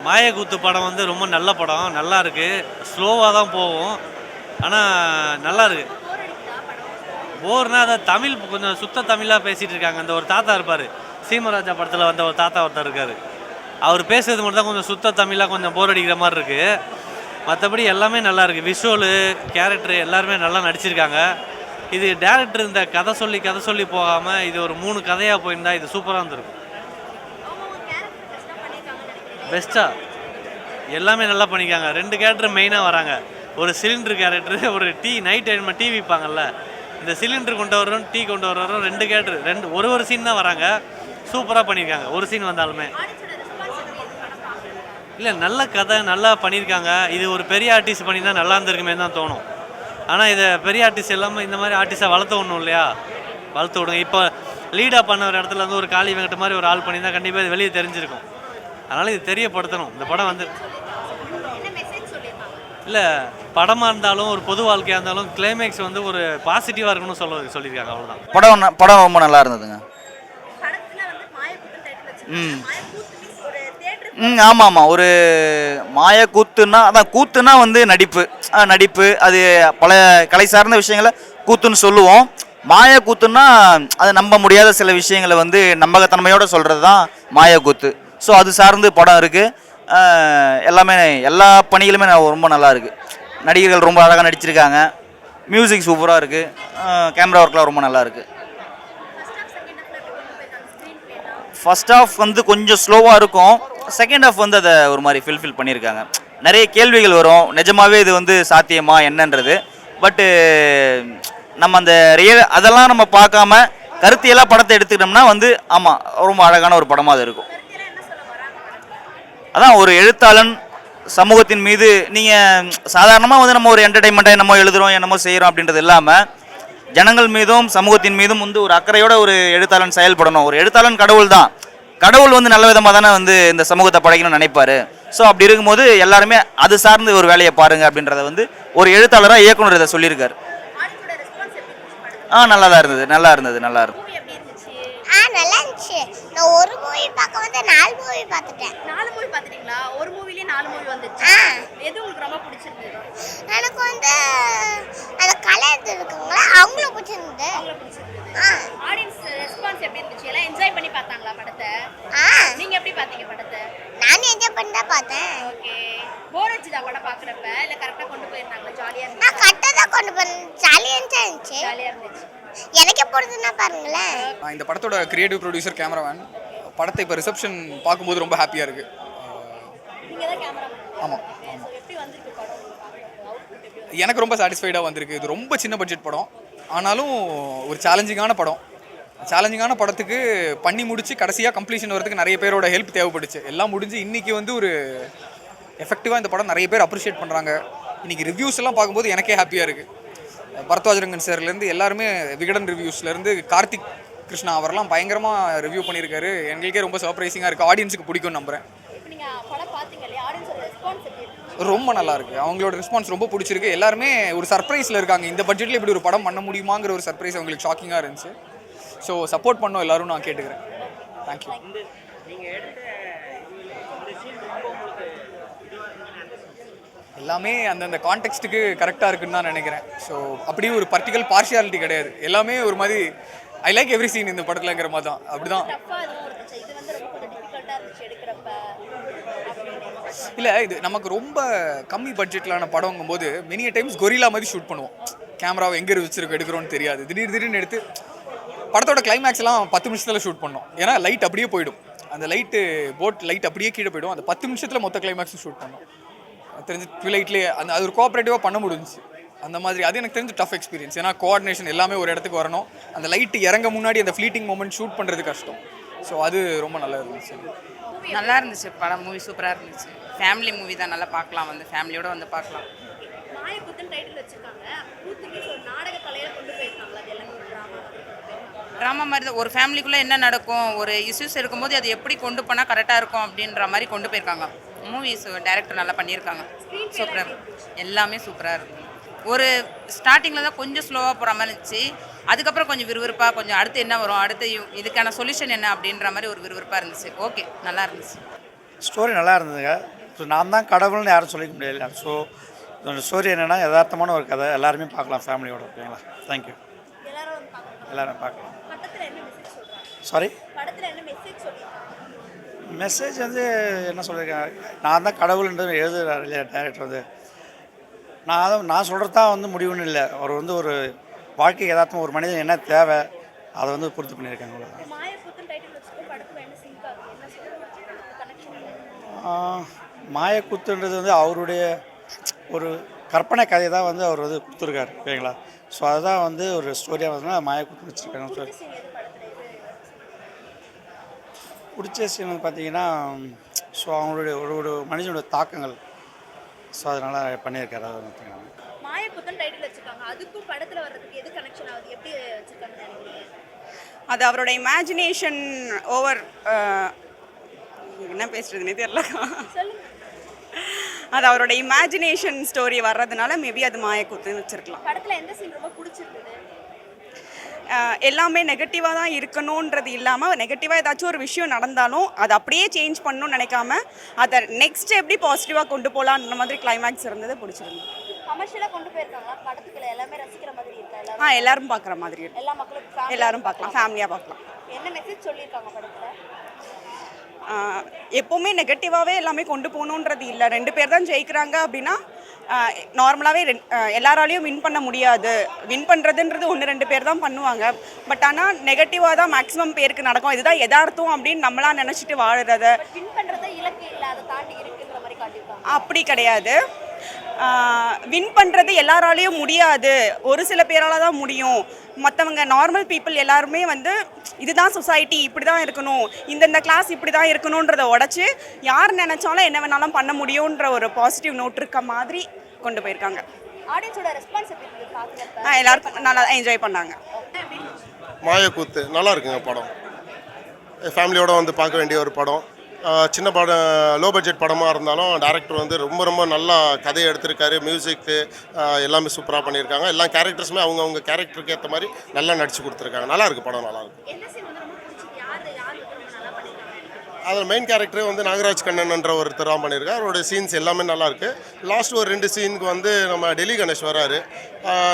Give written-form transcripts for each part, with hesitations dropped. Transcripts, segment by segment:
மாயக்கூத்து படம் வந்து ரொம்ப நல்ல படம், நல்லா இருக்குது. ஸ்லோவாக தான் போகும், ஆனால் நல்லா இருக்குது. போர்னா அதை தமிழ் கொஞ்சம் சுத்த தமிழாக பேசிகிட்டு இருக்காங்க. அந்த ஒரு தாத்தா இருப்பார், சீமராஜா படத்தில் வந்த ஒரு தாத்தா ஒருத்தர் இருக்கார். அவர் பேசுறது மட்டும் தான் கொஞ்சம் சுத்த தமிழாக கொஞ்சம் போர் அடிக்கிற மாதிரி இருக்குது. மற்றபடி எல்லாமே நல்லா இருக்குது. விஷுவலு, கேரக்டரு எல்லாருமே நல்லா நடிச்சிருக்காங்க. இது டேரக்டர் இந்த கதை சொல்லி போகாமல் இது ஒரு 3 கதையாக போயிருந்தா இது சூப்பராக இருந்திருக்கும். பெஸ்ட்டாக எல்லாமே நல்லா பண்ணிக்காங்க. 2 கேரக்டர் மெயினாக வராங்க. ஒரு சிலிண்டர் கேரக்டரு, ஒரு நைட் டைம் டீ விற்பாங்கல்ல, இந்த சிலிண்டர் கொண்டு வர்றோம், டீ கொண்டு வர்றோம். 2 கேரக்டர் ஒரு சீன் தான் வராங்க. சூப்பராக பண்ணியிருக்காங்க. ஒரு சீன் வந்தாலுமே இல்லை, நல்ல கதை நல்லா பண்ணியிருக்காங்க. இது ஒரு பெரிய ஆர்டிஸ்ட் பண்ணியிருந்தா நல்லா இருந்திருக்குமே தான் தோணும். ஆனால் இதை பெரிய ஆர்டிஸ்ட் எல்லாமே இந்த மாதிரி ஆர்டிஸ்ட்டாக வளர்த்து விடணும் இல்லையா, வளர்த்து விடுங்க. இப்போ லீடாக பண்ண ஒரு இடத்துல வந்து ஒரு காளி வெங்கட்ட மாதிரி ஒரு ஆள் பண்ணியிருந்தால் கண்டிப்பாக இது வெளியே தெரிஞ்சிருக்கும். அதனால் இது தெரியப்படுத்தணும். இந்த படம் வந்து இல்லை, படமாக இருந்தாலும் ஒரு பொது வாழ்க்கையாக இருந்தாலும் கிளைமேக்ஸ் வந்து ஒரு பாசிட்டிவாக இருக்கணும்னு சொல்லியிருக்காங்க. அவ்வளோதான். படம் ரொம்ப நல்லா இருந்ததுங்க. ஆமாம், ஒரு மாயக்கூத்துன்னா அதான் கூத்துனா வந்து நடிப்பு அது பல கலை சார்ந்த விஷயங்களை கூத்துன்னு சொல்லுவோம். மாயக்கூத்துன்னா அது நம்ப முடியாத சில விஷயங்களை வந்து நம்பகத்தன்மையோடு சொல்கிறது தான் மாயக்கூத்து. ஸோ அது சார்ந்து படம் இருக்குது. எல்லாமே எல்லா பணிகளுமே ரொம்ப நல்லா இருக்குது. நடிகர்கள் ரொம்ப அழகாக நடிச்சிருக்காங்க. மியூசிக் சூப்பராக இருக்குது. கேமரா ஒர்க்லாம் ரொம்ப நல்லா இருக்குது. ஃபர்ஸ்ட் ஹாஃப் வந்து கொஞ்சம் ஸ்லோவாக இருக்கும். செகண்ட் ஹாஃப் வந்து அதை ஒரு மாதிரி ஃபில் பண்ணியிருக்காங்க. நிறைய கேள்விகள் வரும், நிஜமாகவே இது வந்து சாத்தியமா என்னன்றது. பட்டு நம்ம அந்த அதெல்லாம் நம்ம பார்க்காம கருத்தியெல்லாம் படத்தை எடுத்துக்கிட்டோம்னா வந்து ஆமாம், ரொம்ப அழகான ஒரு படமாக அது இருக்கும். அதான் ஒரு எழுத்தாளன் சமூகத்தின் மீது நீங்கள் சாதாரணமாக வந்து நம்ம ஒரு என்டர்டைன்மெண்ட்டாக என்னமோ எழுதுகிறோம் என்னமோ செய்கிறோம் அப்படின்றது இல்லாமல் ஜனங்கள் மீதும் சமூகத்தின் மீதும் வந்து ஒரு அக்கறையோட ஒரு எழுத்தாளன் செயல்படணும். ஒரு எழுத்தாளன் கடவுள் தான். கடவுள் வந்து நல்ல விதமாக தானே வந்து இந்த சமூகத்தை படைக்கணும்னு நினைப்பாரு. ஸோ அப்படி இருக்கும்போது எல்லாருமே அது சார்ந்து ஒரு வேலையை பாருங்க அப்படின்றத வந்து ஒரு எழுத்தாளராக இயக்குனர் இதை சொல்லியிருக்காரு. நல்லா இருந்தது. நல்லா இருந்துச்சு. நல்லா இருந்துச்சு. நான் ஒரு மூவி பார்க்க வந்து 4 மூவி பார்த்துட்டேன். 4 மூவி பார்த்துட்டீங்களா? ஒரு மூவிலே 4 மூவி வந்துச்சு. எது உங்களுக்கு ரொம்ப பிடிச்சிருந்தது? எனக்கு வந்து அந்த கலர் இருக்குங்களா, அவங்களுக்கு பிடிச்சிருந்தது. ஆடியன்ஸ் ரெஸ்பான்ஸ் எப்படி இருந்துச்சு? எல்லாம் என்ஜாய் பண்ணி பார்த்தாங்களா படத்தை? நீங்க எப்படி பார்த்தீங்க படத்தை? நான் என்ஜாய் பண்ணி தான் பார்த்தேன். ஓகே. போர் அடிச்சுதா படம் பார்க்குறப்ப? இல்லை கரெக்டாக கொண்டு போயிருந்தாங்களா? ஜாலியாக இருந்துச்சு? நான் கரெக்டாக தான் கொண்டு போனேன். ஜாலியாக இருந்துச்சு. எனக்கு பிடிச்சதுன்னா பாருங்களேன். இந்த படத்தோட கிரியேட்டிவ் ப்ரொடியூசர், கேமராமேன். படத்தை இப்போ ரிசப்ஷன் பார்க்கும்போது ரொம்ப ஹாப்பியாக இருக்குது. ஆமாம், எனக்கு ரொம்ப சாட்டிஸ்ஃபைடாக வந்திருக்கு. இது ரொம்ப சின்ன பட்ஜெட் படம், ஆனாலும் ஒரு சேலஞ்சிங்கான படம். சேலஞ்சிங்கான படத்துக்கு பண்ணி முடிச்சு கடைசியாக கம்ப்ளீஷன் வரதுக்கு நிறைய பேரோட ஹெல்ப் தேவைப்பட்டுச்சு. எல்லாம் முடிஞ்சு இன்றைக்கி வந்து ஒரு எஃபெக்டிவாக இந்த படம் நிறைய பேர் அப்ரிஷியேட் பண்ணுறாங்க. இன்றைக்கி ரிவ்யூஸ் எல்லாம் பார்க்கும்போது எனக்கே ஹாப்பியாக இருக்குது. பரத்வாஜரங்கன் சார்லேருந்து எல்லாருமே, விகடன் ரிவ்யூஸ்லேருந்து கார்த்திக் கிருஷ்ணா அவரெல்லாம் பயங்கரமாக ரிவ்யூ பண்ணியிருக்காரு. எங்களுக்கே ரொம்ப சர்ப்ரைசிங்காக இருக்குது. ஆடியன்ஸுக்கு பிடிக்கும் நம்புகிறேன். ரொம்ப நல்லா இருக்குது. அவங்களோட ரெஸ்பான்ஸ் ரொம்ப பிடிச்சிருக்கு. எல்லாருமே ஒரு சர்ப்ரைஸில் இருக்காங்க. இந்த பட்ஜெட்டில் இப்படி ஒரு படம் பண்ண முடியுமாங்கிற ஒரு சர்ப்ரைஸ் அவங்களுக்கு ஷாக்கிங்காக இருந்துச்சு. ஸோ சப்போர்ட் பண்ணோம் எல்லோரும் நான் கேட்டுக்கிறேன். தேங்க்யூ. எல்லாமே அந்தந்த கான்டெக்ஸ்ட்டுக்கு கரெக்டாக இருக்குன்னு தான் நினைக்கிறேன். ஸோ அப்படியே ஒரு பர்டிகுலர் பார்ஷியாலிட்டி கிடையாது. எல்லாமே ஒரு மாதிரி ஐ லைக் எவ்ரி சீன் இந்த படத்துலங்கிற மாதிரி தான். அப்படி தான். இல்லை, இது நமக்கு ரொம்ப கம்மி பட்ஜெட்டிலான படங்கும் போது மெனி டைம்ஸ் கொரில்லா மாதிரி ஷூட் பண்ணுவோம். கேமராவை எங்கே வச்சிருக்கோம் எடுக்கிறோன்னு தெரியாது. திடீர்னு எடுத்து படத்தோட கிளைமேக்ஸ்லாம் 10 நிமிஷத்தில் ஷூட் பண்ணோம். ஏன்னா லைட் அப்படியே போயிடும். அந்த போட் லைட் அப்படியே கீழே போயிடும். அந்த 10 நிமிஷத்தில் மொத்த கிளைமேக்ஸும் ஷூட் பண்ணோம். தெரிஞ்சு ட்விலைட்லேயே அது ஒரு கோஆப்ரேட்டிவாக பண்ண முடிஞ்சிச்சு. அந்த மாதிரி அது எனக்கு தெரிஞ்சு டஃப் எக்ஸ்பீரியன்ஸ். ஏன்னா கோஆர்டினேஷன் எல்லாமே ஒரு இடத்துக்கு வரணும். அந்த லைட்டு இறங்க முன்னாடி அந்த ஃப்ளீட்டிங் மூமெண்ட் ஷூட் பண்ணுறது கஷ்டம். ஸோ அது ரொம்ப நல்லா இருந்துச்சு. நல்லா இருந்துச்சு படம். மூவி சூப்பராக இருந்துச்சு. ஃபேமிலி மூவி தான், நல்லா பார்க்கலாம். வந்து ஃபேமிலியோட வந்து பார்க்கலாம். மாயக்கூத்துன்னு டைட்டில் வச்சிருக்காங்க. கூத்துக்கு ஒரு நாடக கலையில கொண்டு போயிருக்காங்களா? அது எல்லாமே ஒரு ட்ராமா மாதிரி தான். ஒரு ஃபேமிலிக்குள்ளே என்ன நடக்கும், ஒரு இஷ்யூஸ் இருக்கும்போது அது எப்படி கொண்டு போனால் கரெக்டாக இருக்கும் அப்படின்ற மாதிரி கொண்டு போயிருக்காங்க. மூவிஸ் டைரக்டர் நல்லா பண்ணியிருக்காங்க. சூப்பராக எல்லாமே சூப்பராக இருக்கும். ஒரு ஸ்டார்டிங்கில் தான் கொஞ்சம் ஸ்லோவாக போகிற மாதிரி இருந்துச்சு. அதுக்கப்புறம் கொஞ்சம் விறுவிறுப்பாக, கொஞ்சம் அடுத்து என்ன வரும், அடுத்து இதுக்கான சொல்யூஷன் என்ன அப்படின்ற மாதிரி ஒரு விறுவிறுப்பாக இருந்துச்சு. ஓகே, நல்லா இருந்துச்சு. ஸ்டோரி நல்லா இருந்ததுங்க. ஸோ நான் தான் கடவுள்னு யாரும் சொல்லிக்க முடியல. ஸோ இதோட ஸ்டோரி என்னென்னா யதார்த்தமான ஒரு கதை, எல்லாருமே பார்க்கலாம் ஃபேமிலியோட. ஓகேங்களா? தேங்க்யூ. எல்லாரும் பார்க்கலாம். சாரி, மெசேஜ் வந்து என்ன சொல்லியிருக்கேன், நான் தான் கடவுள்ன்றது எழுதுகிறார் இல்லையா டேரக்டர் வந்து. நான் சொல்கிறது தான் வந்து முடிவுன்னு இல்லை. அவர் வந்து ஒரு வாழ்க்கை யதார்த்தம், ஒரு மனிதன் என்ன தேவை அதை வந்து பூர்த்தி பண்ணியிருக்காங்க. அவ்வளோதான். மாயக்கூத்துன்றது வந்து அவருடைய ஒரு கற்பனை கதையை தான் வந்து அவர் வந்து கொடுத்துருக்காரு. ஓகேங்களா? ஸோ அதுதான் வந்து ஒரு ஸ்டோரியாக வந்து மாயக்கூத்து வச்சுருக்காங்க. ஸோ பிடிச்ச சீன் வந்து பார்த்தீங்கன்னா, ஸோ அவங்களுடைய ஒரு மனுஷனோட தாக்கங்கள், ஸோ அதனால் பண்ணியிருக்காரு. அதை பார்த்தீங்கன்னா மாயக்குத்தன் டைட்டில் வச்சிருக்காங்க. அதுக்கும் படத்துல வர்றதுக்கு எது கனெக்ஷன் ஆகுது, எப்படி வச்சிருக்காங்க? அது அவரோட இமேஜினேஷன் ஓவர், என்ன பேசுறதுன்னே தெரியல. அது அவரோட இமேஜினேஷன் ஸ்டோரி வர்றதுனால மேபி அது மாயக்கூத்துன்னு வச்சிருக்கலாம். படத்துல எந்த சீன் ரொம்ப பிடிச்சிருந்தது? எல்லாமே நெகட்டிவாக தான் இருக்கணுன்றது இல்லாமல், நெகட்டிவாக ஏதாச்சும் ஒரு விஷயம் நடந்தாலும் அதை அப்படியே சேஞ்ச் பண்ணணும்னு நினைக்காம அதை நெக்ஸ்ட் எப்படி பாசிட்டிவாக கொண்டு போகலான்ற மாதிரி கிளைமேக்ஸ் இருந்தது, பிடிச்சிருந்தது. கமர்ஷியலாக கொண்டு போயிருக்காங்களா படத்துக்குள்ள? எல்லாமே ரசிக்கிற மாதிரி இருக்கா? எல்லாரும் பார்க்குற மாதிரி இருக்கு. எல்லா மக்களுக்கும் எல்லாரும் பார்க்கலாம், ஃபேமிலியாக பார்க்கலாம். என்ன மெசேஜ் சொல்லியிருக்காங்க படத்தில்? எப்போவுமே நெகட்டிவாகவே எல்லாமே கொண்டு போகணுன்றது இல்லை. 2 பேர் தான் ஜெயிக்கிறாங்க அப்படின்னா நார்மலாகவே எல்லாராலையும் வின் பண்ண முடியாது. வின் பண்ணுறதுன்றது 1-2 பேர் தான் பண்ணுவாங்க. பட் ஆனால் நெகட்டிவாக தான் மேக்ஸிமம் பேருக்கு நடக்கும். இதுதான் எதார்த்தம் அப்படின்னு நம்மளா நினச்சிட்டு வாழுறத. வின் பண்ணுறத இலக்கு இல்லை, அதை தாண்டி இருக்குன்ற மாதிரி காட்டியிருக்காங்க. அப்படி கிடையாது. வின் பண்ணுறது எல்லாராலையும் முடியாது, ஒரு சில பேரால் தான் முடியும். மற்றவங்க நார்மல் பீப்புள் எல்லாருமே வந்து இதுதான் சொசைட்டி, இப்படி தான் இருக்கணும், இந்தந்த கிளாஸ் இப்படி தான் இருக்கணுன்றதை உடச்சி யார் நினச்சாலும் என்ன வேணாலும் பண்ண முடியுன்ற ஒரு பாசிட்டிவ் நோட் இருக்க மாதிரி கொண்டு போயிருக்காங்க. ஆடியன்ஸோட ரெஸ்பான்ஸ் எப்படி இருக்கு? எல்லாருக்கும் நல்லா என்ஜாய் பண்ணாங்க. மாயக்கூத்து நல்லா இருக்குங்க படம். ஃபேமிலியோடு வந்து பார்க்க வேண்டிய ஒரு படம். சின்ன படம், லோ பட்ஜெட் படமாக இருந்தாலும் டேரக்டர் வந்து ரொம்ப நல்லா கதையை எடுத்திருக்காரு. மியூசிக்கு எல்லாமே சூப்பராக பண்ணியிருக்காங்க. எல்லா கேரக்டர்ஸுமே அவங்க கேரக்டருக்கு ஏற்ற மாதிரி நல்லா நடிச்சு கொடுத்துருக்காங்க. நல்லாயிருக்கு படம், நல்லாயிருக்கு. அதில் மெயின் கேரக்டர் வந்து நாகராஜ் கண்ணன்ன்ற ஒருத்தர் தான் பண்ணியிருக்காரு. அவரோட சீன்ஸ் எல்லாமே நல்லாயிருக்கு. லாஸ்ட் ஒரு 2 சீனுக்கு வந்து நம்ம டெல்லி கணேஷ் வராரு,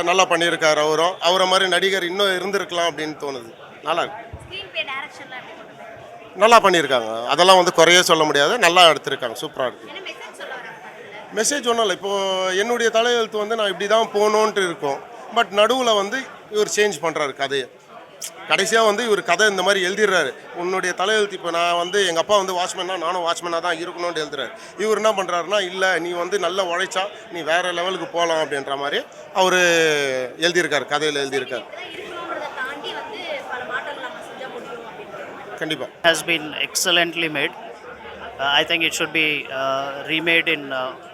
நல்லா பண்ணியிருக்காரு. அவரை மாதிரி நடிகர் இன்னும் இருந்திருக்கலாம் அப்படின்னு தோணுது. நல்லாயிருக்கு, நல்லா பண்ணியிருக்காங்க. அதெல்லாம் வந்து குறைய சொல்ல முடியாது, நல்லா எடுத்திருக்காங்க, சூப்பராக இருக்குது. மெசேஜ் ஒன்றும் இல்லை. இப்போது என்னுடைய தலையெழுத்து வந்து நான் இப்படி தான் போகணுன்ட்டு இருக்கோம். பட் நடுவில் வந்து இவர் சேஞ்ச் பண்ணுறாரு கதையை. கடைசியாக வந்து இவர் கதை இந்த மாதிரி எழுதிடுறாரு. உன்னுடைய தலையெழுத்து, இப்போ நான் வந்து எங்கள் அப்பா வந்து வாட்ச்மேனாக நானும் வாட்ச்மேனாக தான் இருக்கணும்னு எழுதுறாரு. இவர் என்ன பண்ணுறாருன்னா, இல்லை நீ வந்து நல்லா உழைச்சா நீ வேறு லெவலுக்கு போகலாம் அப்படின்ற மாதிரி அவர் எழுதியிருக்காரு, கதையில் எழுதியிருக்காரு. கண்டிப்பாக has been excellently made. I think it should be remade in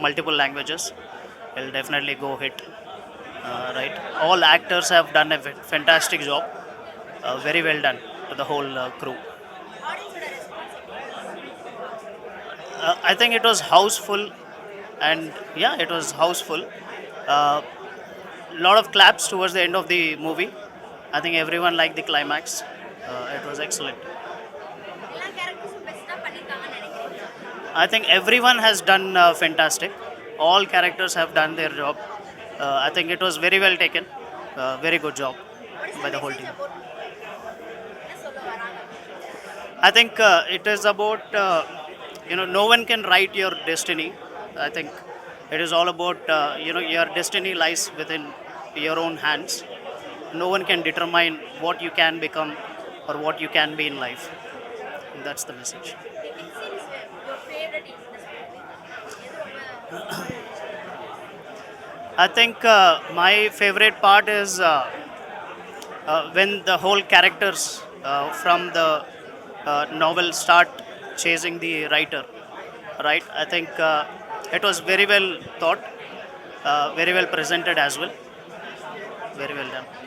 multiple languages. It'll definitely go hit. Right, all actors have done a fantastic job. Very well done to the whole crew. I think it was houseful, and yeah, it was houseful. Lot of claps towards the end of the movie. I think everyone liked the climax. It was excellent. I think everyone has done fantastic. All characters have done their job. I think it was very well taken. Very good job by the whole team. I think it is about, no one can write your destiny. I think it is all about, your destiny lies within your own hands. No one can determine what you can become or what you can be in life. And that's the message. I think my favorite part is when the whole characters from the novel start chasing the writer, right? I think it was very well thought, very well presented as well, very well done.